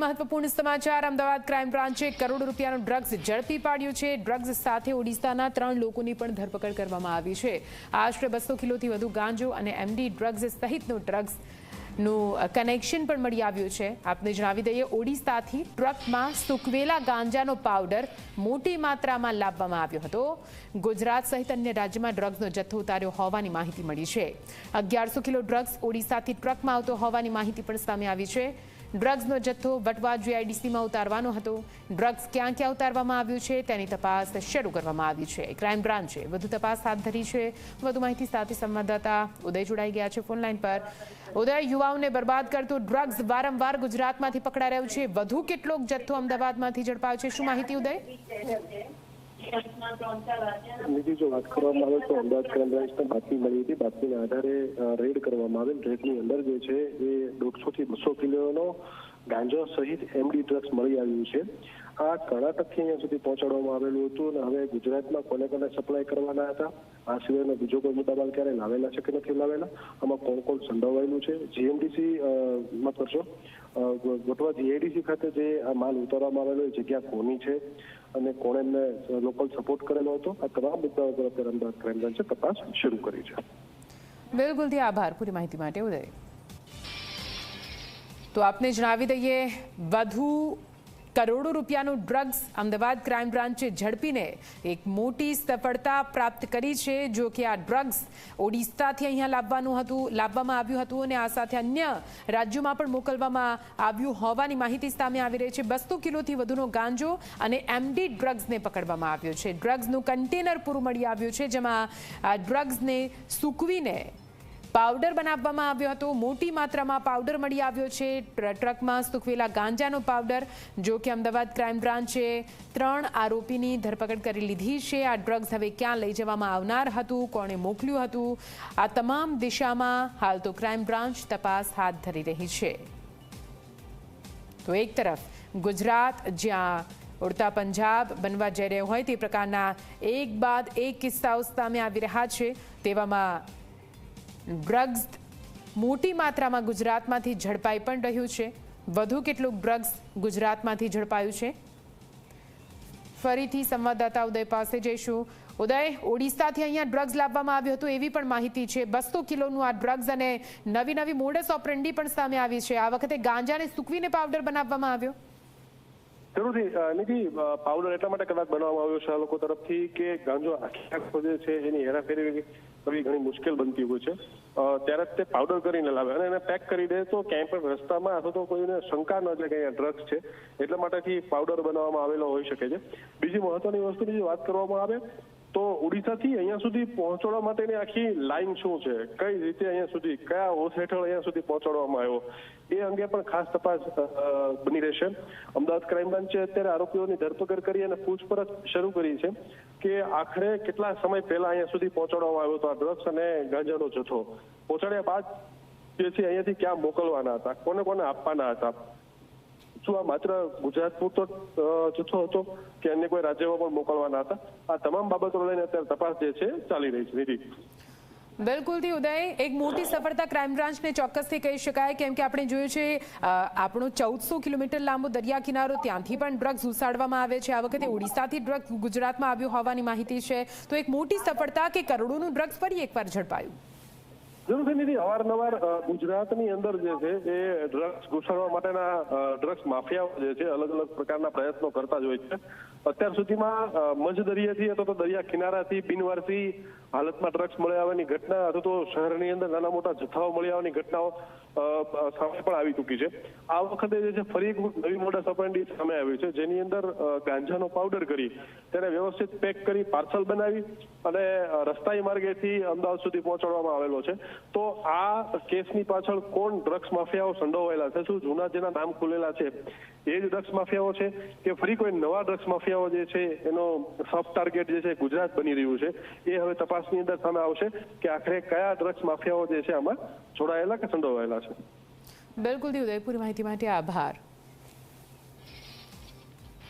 મહત્વપૂર્ણ સમાચાર અમદાવાદ ક્રાઇમ બ્રાન્ચે કરોડો રૂપિયાનું ડ્રગ્સ ઝડપી પાડ્યું છે। ડ્રગ્સ સાથે ઓડિશાના 3 લોકોની પણ ધરપકડ કરવામાં આવી છે। આશરે 200 કિલોથી વધુ ગાંજો અને એમડી ડ્રગ્સ સહિતનું ડ્રગ્સનું કનેક્શન પણ મળી આવ્યું છે। આપને જણાવી દઈએ, ઓડિશાથી ટ્રકમાં સૂકવેલા ગાંજાનો પાવડર મોટી માત્રામાં લાવવામાં આવ્યો હતો। ગુજરાત સહિત અન્ય રાજ્યમાં ડ્રગ્સનો જથ્થો ઉતાર્યો હોવાની માહિતી મળી છે। 1100 કિલો ડ્રગ્સ ઓડિશાથી ટ્રકમાં આવતો હોવાની માહિતી પણ સામે આવી છે। ડ્રગ્સનો જથ્થો વટવા જીઆઈડીસીમાં ઉતારવાનો હતો। ડ્રગ્સ ક્યાં ક્યાં ઉતારવામાં આવ્યું છે તેની તપાસ શરૂ કરવામાં આવી છે। ક્રાઇમ બ્રાન્ચે વધુ તપાસ હાથ ધરી છે। વધુ માહિતી સાથે સંવાદદાતા ઉદય જોડાઈ ગયા છે ફોન લાઈન પર। ઉદય, યુવાઓને બરબાદ કરતો ડ્રગ્સ વારંવાર ગુજરાતમાંથી પકડાઈ રહ્યું છે। વધુ કેટલોક જથ્થો અમદાવાદમાંથી ઝડપાયો છે, શું માહિતી ઉદય? નિધિ, જો વાત કરવામાં આવે તો અમદાવાદ ક્રાઇમ બ્રાન્ચને બાતમી મળી હતી। બાતમીના આધારે રેડ કરવામાં આવેલ। રેડની અંદર જે છે એ 150 થી 200 કિલોનો ગાંજો સહિત એમડી ડ્રગ્સ મળી આવ્યું છે। આ કર્ણાટકથી અહીંયા સુધી પહોંચાડવામાં આવેલું હતું અને હવે ગુજરાતમાં કોને કોને સપ્લાય કરવાના હતા, આ સિવાયનો બીજો કોઈ મુદ્દામાલ ક્યારે લાવેલા છે કે નથી લાવેલા, આમાં કોણ કોણ સંડોવાયેલું છે, જીએમડીસી માં કરશો વટવા જીઆઈડીસી ખાતે જે આ માલ ઉતારવામાં આવેલો એ જગ્યા કોની છે અને કોણે એમને લોકલ સપોર્ટ કરેલો હતો, આ તમામ મુદ્દાઓ પર અત્યારે અમદાવાદ ક્રાઇમ બ્રાન્ચે તપાસ શરૂ કરી છે। બિલકુલથી આભાર પૂરી માહિતી માટે ઉદય। તો આપને જણાવી દઈએ, વધુ કરોડો રૂપિયાનું ડ્રગ્સ અમદાવાદ ક્રાઇમ બ્રાન્ચે ઝડપીને એક મોટી સફળતા પ્રાપ્ત કરી છે। જો કે આ ડ્રગ્સ ઓડિશાથી અહીંયા લાવવામાં આવ્યું હતું અને આ સાથે અન્ય રાજ્યોમાં પણ મોકલવામાં આવ્યું હોવાની માહિતી સામે આવી રહી છે। 200 કિલોથી વધુનો ગાંજો અને એમડી ડ્રગ્સને પકડવામાં આવ્યો છે। ડ્રગ્સનું કન્ટેનર પૂરું મળી આવ્યું છે, જેમાં આ ડ્રગ્સને સૂકવીને પાવડર બનાવવામાં આવ્યો હતો। મોટી માત્રામાં પાવડર મળી આવ્યો છે, ટ્રકમાં સૂકવેલા ગાંજાનો પાવડર। જો કે અમદાવાદ ક્રાઇમ બ્રાન્ચે 3 આરોપીની ધરપકડ કરી લીધી છે। આ ડ્રગ્સ હવે ક્યાં લઈ જવામાં આવનાર હતું, કોણે મોકલ્યું હતું, આ તમામ દિશામાં હાલ તો ક્રાઇમ બ્રાન્ચ તપાસ હાથ ધરી રહી છે। તો એક તરફ ગુજરાત જ્યાં ઉડતા પંજાબ બનવા જઈ રહ્યો હોય તે પ્રકારના એક બાદ એક કિસ્સાઓ સામે આવી રહ્યા છે, તેવામાં ડ્રગ્સ મોટી માત્રામાં ગુજરાતમાંથી ઝડપાઈ પણ રહ્યું છે। વધુ કેટલું ડ્રગ્સ ગુજરાતમાંથી ઝડપાયું છે, ફરીથી સંવાદદાતા ઉદય પાસે જઈશું। ઉદય, ઓડિશાથી અહીંયા ડ્રગ્સ લાવવામાં આવ્યું હતું એવી પણ માહિતી છે। 200 કિલોનું આ ડ્રગ્સ અને નવી મોડસ ઓપરેન્ડી પણ સામે આવી છે। આ વખતે ગાંજાને સૂકવીને પાવડર બનાવવામાં આવ્યો। જરૂરથી નિધિ, પાવડર એટલા માટે કદાચ બનાવવામાં આવ્યો છે આ લોકો તરફથી કે ગાંજો આખો જે છે એની હેરાફેરી કરવી ઘણી મુશ્કેલ બનતી હોય છે, ત્યારે તે પાવડર કરીને લાવે અને એને પેક કરી દે તો ક્યાંય પણ રસ્તામાં અથવા તો કોઈને શંકા ન જાય કે અહીંયા ડ્રગ્સ છે, એટલા માટેથી પાવડર બનાવવામાં આવેલો હોઈ શકે છે। બીજી મહત્વની વસ્તુની જો વાત કરવામાં આવે તો ઓડિશાથી અહીંયા સુધી પહોંચાડવા માટેની આખી લાઈન શું છે, કઈ રીતે અહીંયા સુધી, કયા હોશ હેઠળ અહીંયા સુધી પહોંચાડવામાં આવ્યો, એ અંગે પણ ખાસ તપાસ બની રહેશે। અમદાવાદ ક્રાઇમ બ્રાન્ચે અત્યારે આરોપીઓની ધરપકડ કરી અને પૂછપરછ શરૂ કરી છે કે આખરે કેટલા સમય પહેલા અહીંયા સુધી પહોંચાડવામાં આવ્યો હતો આ ડ્રગ્સ અને ગાંજાનો જથ્થો, પહોંચાડ્યા બાદ જે છે અહીંયાથી ક્યાં મોકલવાના હતા, કોને કોને આપવાના હતા, શું આ માત્ર ગુજરાત પૂરતો જથ્થો હતો કે અન્ય કોઈ રાજ્યમાં પણ મોકલવાના હતા, આ તમામ બાબતો લઈને અત્યારે તપાસ જે છે ચાલી રહી છે। નિધિ, બિલકુલથી ઉદય, એક મોટી સફળતા ક્રાઇમ બ્રાન્ચને ચોક્કસથી કહી શકાય, કેમ કે આપણે જોયું છે આપણો 1400 કિલોમીટર લાંબો દરિયા કિનારો, ત્યાંથી પણ ડ્રગ્સ ઉસાડવામાં આવે છે। આ વખતે ઓડિશાથી ડ્રગ્સ ગુજરાતમાં આવ્યું હોવાની માહિતી છે, તો એક મોટી સફળતા કે કરોડોનું ડ્રગ્સ ફરી એકવાર ઝડપાયું। જરૂરથી નિધિ, અવારનવાર ગુજરાતની અંદર જે છે એ ડ્રગ્સ ઘુસાડવા માટેના ડ્રગ્સ માફિયાઓ જે છે અલગ અલગ પ્રકારના પ્રયત્નો કરતા જ હોય છે। અત્યાર સુધીમાં મધદરિયાથી અથવા તો દરિયા કિનારાથી બિનવારસી હાલતમાં ડ્રગ્સ મળી આવવાની ઘટના અથવા તો શહેરની અંદર નાના મોટા જથ્થાઓ મળી આવવાની ઘટનાઓ સામે પણ આવી ચૂકી છે। આ વખતે જે છે ફરી એક નવી મોડસ ઓપરેન્ડી સામે આવ્યું છે, જેની અંદર ગાંજાનો પાવડર કરી તેને વ્યવસ્થિત પેક કરી પાર્સલ બનાવી અને રસ્તાઈ માર્ગેથી અમદાવાદ સુધી પહોંચાડવામાં આવેલો છે। તો આ કેસની પાછળ કોણ ડ્રગ્સ માફિયાઓ સંડોવાયેલા છે, શું જૂના જેના નામ ખુલેલા છે એ જ ડ્રગ્સ માફિયાઓ છે કે ફરી કોઈ નવા ડ્રગ્સ માફિયાઓ જે છે એનો સબ ટાર્ગેટ જે છે ગુજરાત બની રહ્યું છે, એ હવે તપાસની અંદર સામે આવશે કે આખરે કયા ડ્રગ્સ માફિયાઓ જે છે આમાં જોડાયેલા કે સંડોવાયેલા છે। બિલકુલ ઉદયપુર માહિતી માટે આભાર।